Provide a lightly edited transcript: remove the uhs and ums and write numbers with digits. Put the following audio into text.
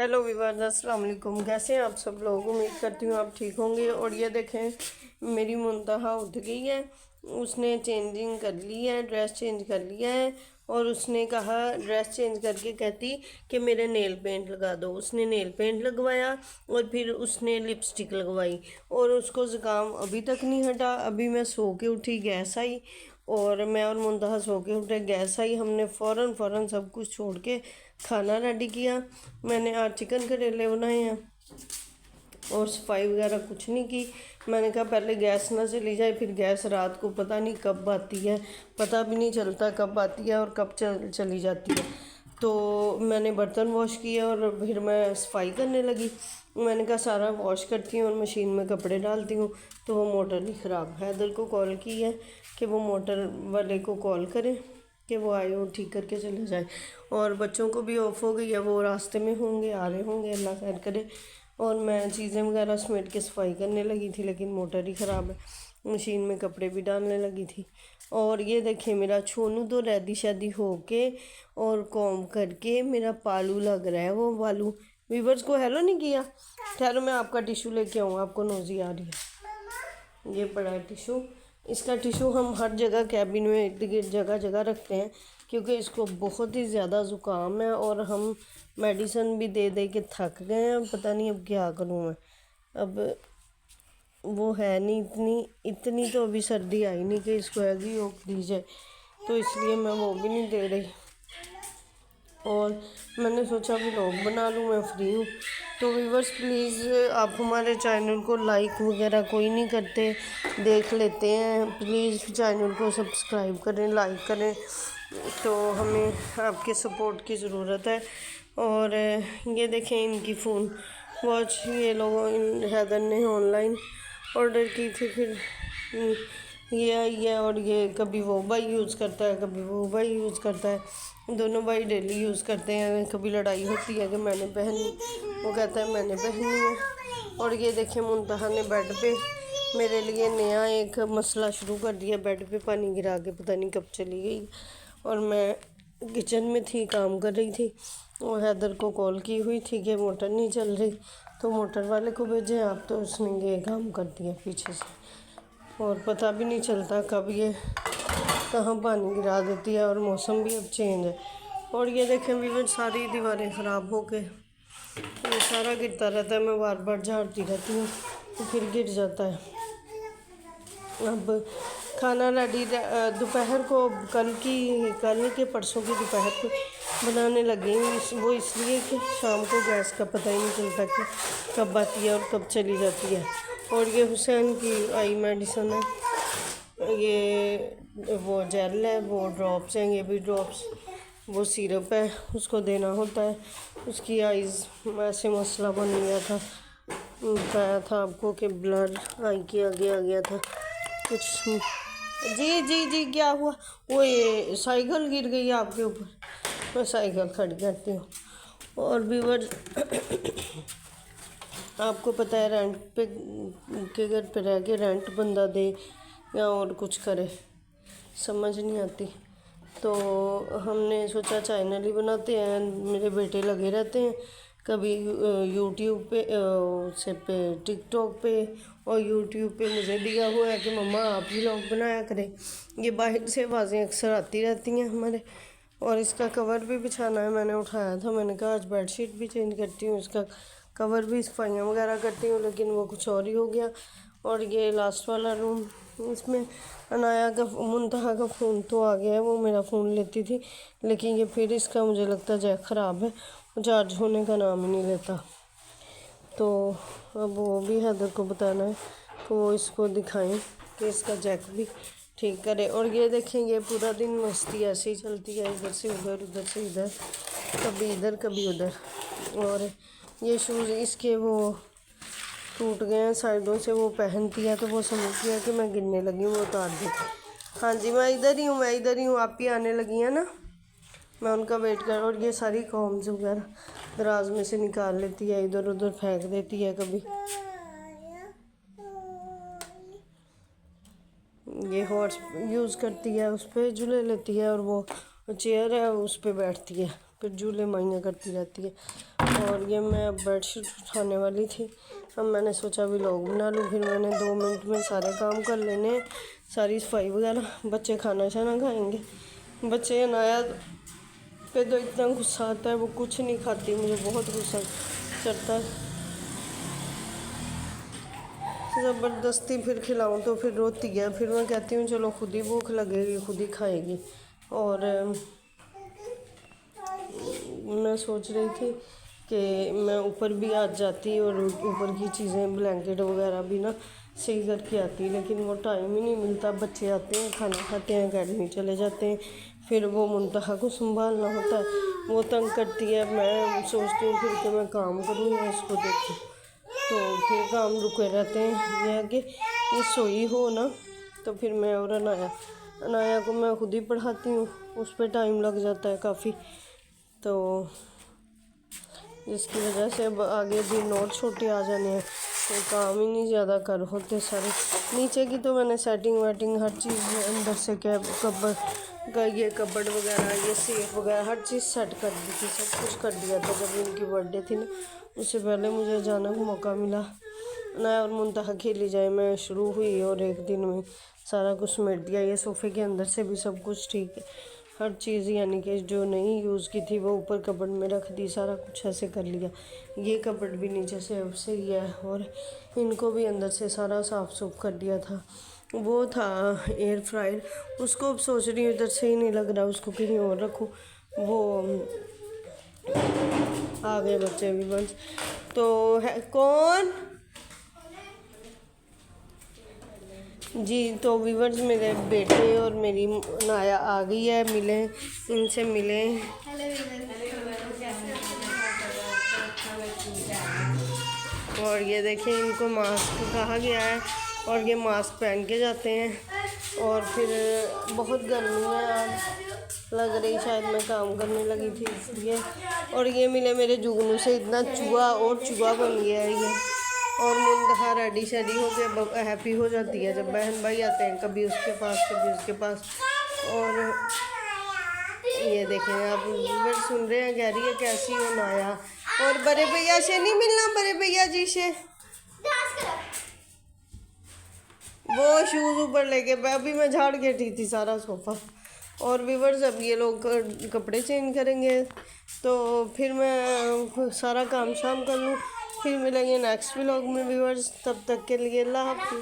Hello विवाद, अस्सलाम वालेकुम। कैसे हैं आप सब लोग? उम्मीद करती हूँ आप ठीक होंगे। और ये देखें, मेरी मुंतहा उठ गई है। उसने चेंजिंग कर ली है, ड्रेस चेंज कर लिया है। और उसने कहा, ड्रेस चेंज करके कहती कि मेरे नेल पेंट लगा दो। उसने नेल पेंट लगवाया और फिर उसने लिपस्टिक लगवाई। और उसको ज़ुकाम अभी तक नहीं हटा। अभी मैं सो के उठी, गैस आई, और मैं और मुंतहा सो के उठे, गैस आई। हमने फ़ौरन सब कुछ छोड़ के खाना रेडी किया। मैंने आज चिकन करेले बनाए हैं और सफाई वगैरह कुछ नहीं की। मैंने कहा पहले गैस ना चली जाए, फिर गैस रात को पता नहीं कब आती है, पता भी नहीं चलता कब आती है और कब चली जाती है। तो मैंने बर्तन वॉश किए और फिर मैं सफाई करने लगी। मैंने कहा सारा वॉश करती हूँ और मशीन में कपड़े डालती हूँ। तो वो मोटर ही ख़राब। हैदर को कॉल की है कि वो मोटर वाले को कॉल करें कि वो आए और ठीक करके चले जाए। और बच्चों को भी ऑफ हो गई है, वो रास्ते में होंगे, आ रहे होंगे, अल्लाह खैर करे। और मैं चीज़ें वगैरह समेट के सफाई करने लगी थी, लेकिन मोटर ही ख़राब है। मशीन में कपड़े भी डालने लगी थी। और ये देखें, मेरा छोनू तो रेडी शादी हो के और कॉम करके मेरा पालू लग रहा है। वो बालू वीवर्स को हेलो नहीं किया। ठहरो, मैं आपका टिशू लेके आऊँ, आपको नोज़ी आ रही है। ये पड़ा है टिशू। इसका टिशू हम हर जगह कैबिन में इर्द गिर्द जगह जगह रखते हैं, क्योंकि इसको बहुत ही ज़्यादा ज़ुकाम है। और हम मेडिसिन भी दे दे के थक गए हैं। पता नहीं अब क्या करूँ मैं। अब वो है नहीं, इतनी तो अभी सर्दी आई नहीं कि इसको हैगी हो दी जाए, तो इसलिए मैं वो भी नहीं दे रही। और मैंने सोचा व्लॉग बना लूँ, मैं फ्री हूँ। तो व्यूअर्स प्लीज़, आप हमारे चैनल को लाइक वगैरह कोई नहीं करते, देख लेते हैं। प्लीज़ चैनल को सब्सक्राइब करें, लाइक करें। तो हमें आपके सपोर्ट की ज़रूरत है। और ये देखें, इनकी फ़ोन वॉच ये लोगों हैदर ने ऑनलाइन ऑर्डर की थी। फिर ये आई है और ये कभी वो भाई यूज़ करता है, कभी वो भाई यूज़ करता है। दोनों भाई डेली यूज़ करते हैं। कभी लड़ाई होती है कि मैंने पहनी, वो कहता है मैंने पहनी है। और ये देखें, मुंतहा ने बेड पे मेरे लिए नया एक मसला शुरू कर दिया। बेड पे पानी गिरा के पता नहीं कब चली गई। और मैं किचन में थी, काम कर रही थी, और हैदर को कॉल की हुई थी कि मोटर नहीं चल रही, तो मोटर वाले को भेजे आप, तो उसने ये काम कर दिया पीछे से। और पता भी नहीं चलता कब ये कहाँ पानी गिरा देती है। और मौसम भी अब चेंज है। और ये देखें व्यूअर, सारी दीवारें ख़राब हो के ये सारा गिरता रहता है। मैं बार बार झाड़ती रहती हूँ तो फिर गिर जाता है। अब खाना रेडी दोपहर को, कल के परसों की दोपहर को बनाने लगी हूँ। वो इसलिए कि शाम को गैस का पता ही नहीं चलता कि कब आती है और कब चली जाती है। और ये हुसैन की आई मेडिसन है, ये वो जेल है, वो ड्रॉप्स हैं, ये भी ड्रॉप्स, वो सिरप है, उसको देना होता है। उसकी आइज़ ऐसे मसला बन गया था, बताया था आपको कि ब्लड आई के आगे आ गया था कुछ। जी जी जी, क्या हुआ? वो ये साइकिल गिर गई आपके ऊपर। मैं साइकिल खड़ी करती हूँ। और व्यूअर, आपको पता है, रेंट पे के घर पे रह के रेंट बंदा दे या और कुछ करे, समझ नहीं आती। तो हमने सोचा चैनल ही बनाते हैं। मेरे बेटे लगे रहते हैं, कभी यूट्यूब पे से पे टिकटॉक पे, और यूट्यूब पे मुझे दिया हुआ है कि मम्मा आप भी व्लॉग बनाया करें। ये बाहर से आवाज़ें अक्सर आती रहती हैं हमारे। और इसका कवर भी बिछाना है, मैंने उठाया था। मैंने कहा आज बेडशीट भी चेंज करती हूँ, इसका कवर भी सफाइयाँ वगैरह करती हूँ, लेकिन वो कुछ और ही हो गया। और ये लास्ट वाला रूम, इसमें अनाया का मुंतहा का फ़ोन तो आ गया है, वो मेरा फ़ोन लेती थी, लेकिन ये फिर इसका मुझे लगता है जैक ख़राब है, वो चार्ज होने का नाम ही नहीं लेता। तो अब वो भी हैदर को बताना है कि वो इसको दिखाएं कि इसका जैक भी ठीक करे। और ये देखेंगे, पूरा दिन मस्ती ऐसे ही चलती है, इधर से उधर, उधर से इधर, कभी इधर कभी उधर। और ये शूज़ इसके वो टूट गए हैं साइडों से, वो पहनती है तो वो समझ गया कि मैं गिरने लगी हूँ, वो उतार देती। हाँ जी, मैं इधर ही हूँ, मैं इधर ही हूँ, आप ही आने लगी हैं ना, मैं उनका वेट कर। और ये सारी कॉम्स वगैरह दराज में से निकाल लेती है, इधर उधर फेंक देती है। कभी ये हॉर्स यूज़ करती है, उस पर झूले लेती है, और वो चेयर है उस पर बैठती है। फिर झूले माइयाँ करती रहती है। और ये मैं अब बेडशीट उठाने वाली थी, अब मैंने सोचा भी व्लॉग बना लूँ। फिर मैंने 2 मिनट में सारे काम कर लेने हैं, सारी सफाई वगैरह। बच्चे खाना शाना खाएंगे। बच्चे अनाया पे तो इतना गुस्सा आता है, वो कुछ नहीं खाती, मुझे बहुत गुस्सा चढ़ता है। ज़बरदस्ती फिर खिलाऊं तो फिर रोती है, फिर मैं कहती हूँ चलो खुद ही भूख लगेगी खुद ही खाएगी। और मैं सोच रही थी कि मैं ऊपर भी आ जाती और ऊपर की चीज़ें ब्लैंकेट वगैरह भी ना सही करके आती, लेकिन वो टाइम ही नहीं मिलता। बच्चे आते हैं, खाना खाते हैं, अकेडमी चले जाते हैं, फिर वो मुंतहा को संभालना होता है, वो तंग करती है। मैं सोचती हूँ फिर कि मैं काम करूँ या इसको देखूँ, तो फिर काम रुके रहते हैं। यह कि ये सोई हो ना, तो फिर मैं और अनाया को मैं खुद ही पढ़ाती हूँ, उस पर टाइम लग जाता है काफ़ी, तो जिसकी वजह से अब आगे भी नोट छोटे आ जाने हैं, तो काम ही नहीं ज़्यादा कर होते सारे। नीचे की तो मैंने सेटिंग वेटिंग हर चीज़ अंदर से कबर्ड का ये कबर्ड वगैरह, ये सेफ वगैरह हर चीज़ सेट कर दी थी, सब कुछ कर दिया था। जब इनकी बर्थडे थी ना, उससे पहले मुझे अचानक मौका मिला ना, और मुंतहा खेली जाए मैं शुरू हुई और एक दिन में सारा कुछ समेट दिया। ये सोफ़े के अंदर से भी सब कुछ ठीक है, हर चीज़ यानी कि जो नहीं यूज़ की थी वो ऊपर कबर्ड में रख दी, सारा कुछ ऐसे कर लिया। ये कबर्ड भी नीचे से अब सही है, और इनको भी अंदर से सारा साफ़ सूफ कर दिया था। वो था एयर फ्रायर, उसको अब सोच रही हूँ इधर से ही नहीं लग रहा, उसको कहीं और रखूँ। वो आ गए बच्चे भी बंद तो है कौन जी। तो व्यूवर्स, मेरे बेटे और मेरी नाया आ गई है, मिले, इनसे मिले। और ये देखें, इनको मास्क कहा गया है और ये मास्क पहन के जाते हैं। और फिर बहुत गर्मी है आज, लग रही शायद मैं काम करने लगी थी इसलिए। और ये मिले मेरे जुगनू से, इतना चूहा और चूहा बन गया है ये। और मुंतहा रेडी शेडी हो के हैप्पी हो जाती है जब बहन भाई आते हैं, कभी उसके पास कभी उसके पास। और ये देखें, आप सुन रहे हैं, कह रही है कैसी हो नाया। और बड़े भैया से नहीं मिलना, बड़े भैया जी से। वो शूज़ ऊपर लेके अभी मैं झाड़ के ठीक थी सारा सोफ़ा। और व्यूवर्स, अब ये लोग कपड़े चेंज करेंगे, तो फिर मैं सारा काम शाम कर लूँ। फिर मिलेंगे नेक्स्ट व्लॉग में व्यूवर्स, तब तक के लिए अल्लाह हाफ़िज़।